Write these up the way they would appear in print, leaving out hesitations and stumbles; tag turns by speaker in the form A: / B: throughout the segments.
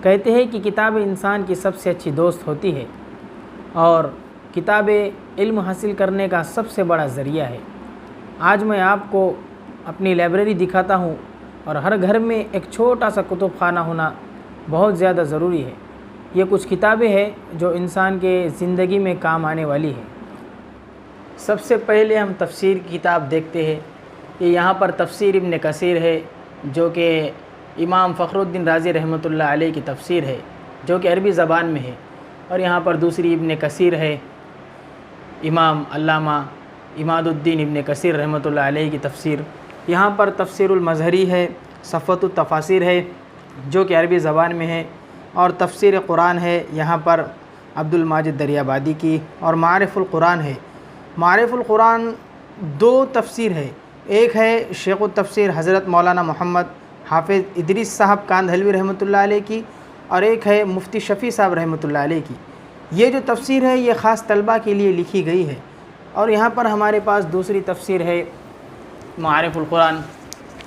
A: کہتے ہیں کہ کتاب انسان کی سب سے اچھی دوست ہوتی ہے اور کتاب علم حاصل کرنے کا سب سے بڑا ذریعہ ہے۔ آج میں آپ کو اپنی لائبریری دکھاتا ہوں، اور ہر گھر میں ایک چھوٹا سا کتب خانہ ہونا بہت زیادہ ضروری ہے۔ یہ کچھ کتابیں ہیں جو انسان کے زندگی میں کام آنے والی ہے۔ سب سے پہلے ہم تفسیر کی کتاب دیکھتے ہیں۔ یہ یہاں پر تفسیر ابن کثیر ہے، جو کہ امام فخر الدین رازی رحمۃ اللہ علیہ کی تفسیر ہے، جو کہ عربی زبان میں ہے۔ اور یہاں پر دوسری ابن کثیر ہے، امام علامہ عماد الدین ابن کثیر رحمۃ اللہ علیہ کی تفسیر۔ یہاں پر تفسیر المظہری ہے، صفوۃ التفاسیر ہے، جو کہ عربی زبان میں ہے، اور تفسیر قرآن ہے یہاں پر عبد الماجد دریابادی کی، اور معارف القرآن ہے۔ معارف القرآن دو تفسیر ہے، ایک ہے شیخ التفسیر حضرت مولانا محمد حافظ ادریس صاحب کاندھلوی رحمۃ اللہ علیہ کی، اور ایک ہے مفتی شفیع صاحب رحمۃ اللہ علیہ کی۔ یہ جو تفسیر ہے یہ خاص طلبہ کے لیے لکھی گئی ہے۔ اور یہاں پر ہمارے پاس دوسری تفسیر ہے معارف القرآن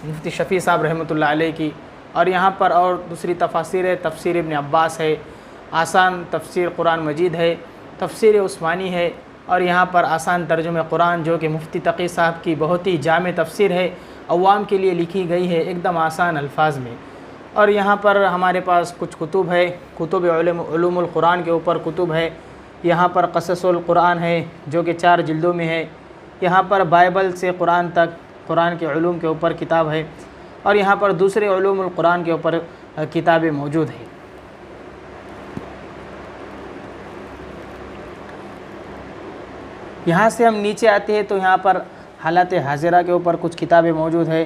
A: مفتی شفیع صاحب رحمۃ اللہ علیہ کی، اور یہاں پر اور دوسری تفاسیر ہے، تفسیر ابن عباس ہے، آسان تفسیر قرآن مجید ہے، تفسیر عثمانی ہے، اور یہاں پر آسان ترجمہ قرآن جو کہ مفتی تقی صاحب کی بہت ہی جامع تفسیر ہے، عوام کے لیے لکھی گئی ہے ایک دم آسان الفاظ میں۔ اور یہاں پر ہمارے پاس کچھ کتب ہے، کتب علوم القرآن کے اوپر کتب ہے۔ یہاں پر قصص القرآن ہے جو کہ 4 جلدوں میں ہے۔ یہاں پر بائبل سے قرآن تک قرآن کے علوم کے اوپر کتاب ہے، اور یہاں پر دوسرے علوم القرآن کے اوپر کتابیں موجود ہیں۔ یہاں سے ہم نیچے آتے ہیں تو یہاں پر حالات حاضرہ کے اوپر کچھ کتابیں موجود ہے،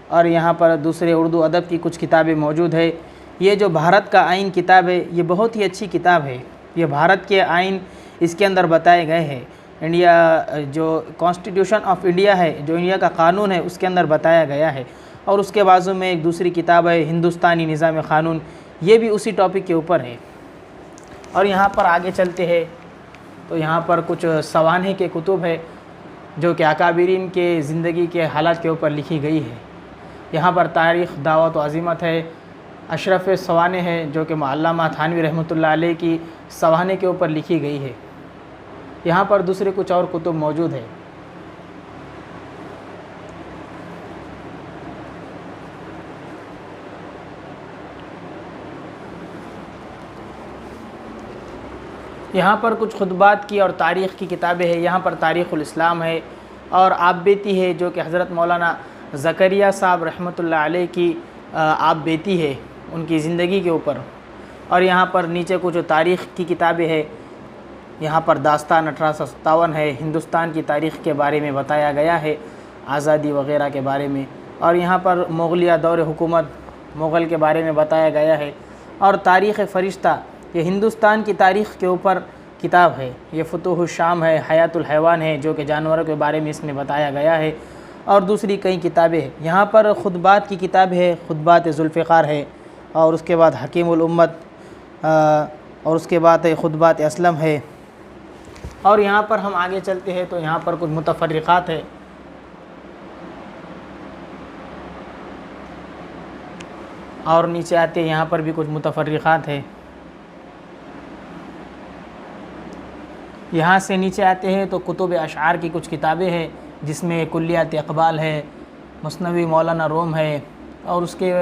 A: اور یہاں پر دوسرے اردو ادب کی کچھ کتابیں موجود ہے۔ یہ جو بھارت کا آئین کتاب ہے یہ بہت ہی اچھی کتاب ہے۔ یہ بھارت کے آئین اس کے اندر بتائے گئے ہیں، انڈیا جو کانسٹیٹیوشن آف انڈیا ہے، جو انڈیا کا قانون ہے اس کے اندر بتایا گیا ہے۔ اور اس کے بازو میں ایک دوسری کتاب ہے ہندوستانی نظام قانون، یہ بھی اسی ٹاپک کے اوپر ہے۔ اور یہاں پر آگے چلتے ہیں تو یہاں پر کچھ سوانح کے کتب ہے جو کہ اکابرین کے زندگی کے حالات کے اوپر لکھی گئی ہے۔ یہاں پر تاریخ دعوت و عظمت ہے، اشرف سوانح ہے جو کہ علامہ تھانوی رحمۃ اللہ علیہ کی سوانح کے اوپر لکھی گئی ہے۔ یہاں پر دوسرے کچھ اور کتب موجود ہے۔ یہاں پر کچھ خطبات کی اور تاریخ کی کتابیں ہیں۔ یہاں پر تاریخ الاسلام ہے، اور آپ بیتی ہے جو کہ حضرت مولانا زکریا صاحب رحمۃ اللہ علیہ کی آپ بیتی ہے، ان کی زندگی کے اوپر۔ اور یہاں پر نیچے کچھ تاریخ کی کتابیں ہیں۔ یہاں پر داستان 1857 ہے، ہندوستان کی تاریخ کے بارے میں بتایا گیا ہے، آزادی وغیرہ کے بارے میں۔ اور یہاں پر مغلیہ دور حکومت، مغل کے بارے میں بتایا گیا ہے۔ اور تاریخ فرشتہ، یہ ہندوستان کی تاریخ کے اوپر کتاب ہے۔ یہ فتوح الشام ہے، حیات الحیوان ہے جو کہ جانوروں کے بارے میں اس میں بتایا گیا ہے، اور دوسری کئی کتابیں ہیں۔ یہاں پر خطبات کی کتاب ہے، خطبات ذوالفقار ہے، اور اس کے بعد حکیم الامت، اور اس کے بعد خطبات اسلم ہے۔ اور یہاں پر ہم آگے چلتے ہیں تو یہاں پر کچھ متفرقات ہے۔ اور نیچے آتے ہیں یہاں پر بھی کچھ متفرقات ہے۔ یہاں سے نیچے آتے ہیں تو کتب اشعار کی کچھ کتابیں ہیں، جس میں کلیات اقبال ہے، مثنوی مولانا روم ہے، اور اس کے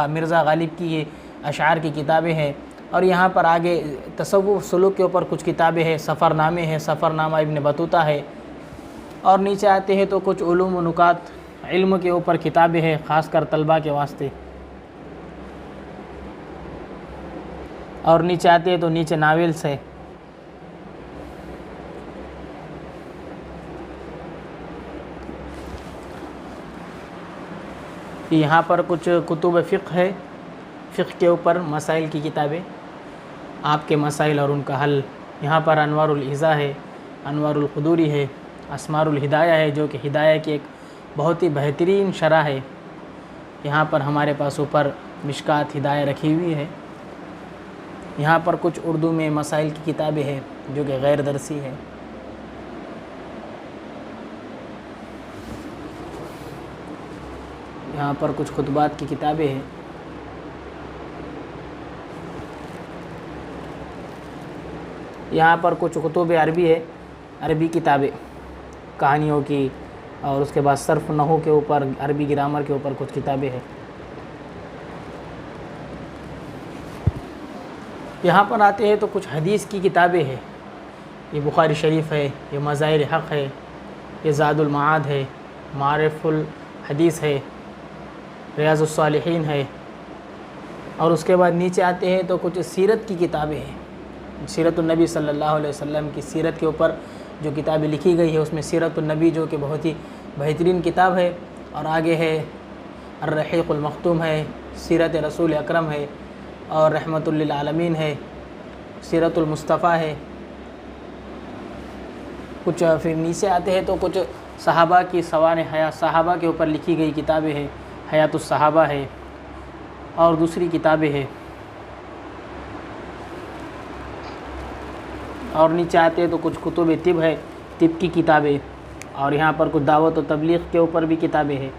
A: مرزا غالب کی یہ اشعار کی کتابیں ہیں۔ اور یہاں پر آگے تصوف سلوک کے اوپر کچھ کتابیں ہیں، سفر نامے ہیں، سفر نامہ ابن بطوطہ ہے۔ اور نیچے آتے ہیں تو کچھ علوم و نکات علم کے اوپر کتابیں ہیں، خاص کر طلباء کے واسطے۔ اور نیچے آتے ہیں تو نیچے ناولس ہے۔ یہاں پر کچھ کتب فقہ ہے، فقہ کے اوپر مسائل کی کتابیں، آپ کے مسائل اور ان کا حل۔ یہاں پر انوار الہضا ہے، انوار القدوری ہے، اسمار الہدایہ ہے جو کہ ہدایہ کی ایک بہت ہی بہترین شرح ہے۔ یہاں پر ہمارے پاس اوپر مشکات ہدایہ رکھی ہوئی ہے۔ یہاں پر کچھ اردو میں مسائل کی کتابیں ہیں جو کہ غیر درسی ہے۔ یہاں پر کچھ خطبات کی کتابیں ہیں۔ یہاں پر کچھ کتب عربی ہے، عربی کتابیں کہانیوں کی، اور اس کے بعد صرف نحو کے اوپر، عربی گرامر کے اوپر کچھ کتابیں ہیں۔ یہاں پر آتے ہیں تو کچھ حدیث کی کتابیں ہیں، یہ بخاری شریف ہے، یہ مظاہر حق ہے، یہ زاد المعاد ہے، معارف الحدیث ہے، ریاض الصالحین ہے، اور اس کے بعد نیچے آتے ہیں تو کچھ سیرت کی کتابیں ہیں، سیرت النبی صلی اللہ علیہ وسلم کی سیرت کے اوپر جو کتابیں لکھی گئی ہے، اس میں سیرت النبی جو کہ بہت ہی بہترین کتاب ہے، اور آگے ہے الرحیق المختوم ہے، سیرت رسول اکرم ہے، اور رحمت للعالمین ہے، سیرت المصطفیٰ ہے۔ کچھ پھر نیچے آتے ہیں تو کچھ صحابہ کی سوانح حیات، صحابہ کے اوپر لکھی گئی کتابیں ہیں، حیات الصحابہ ہے، اور دوسری کتابیں ہیں۔ اور نیچے آتے ہیں تو کچھ کتب طب ہے، طب کی کتابیں، اور یہاں پر کچھ دعوت و تبلیغ کے اوپر بھی کتابیں ہیں۔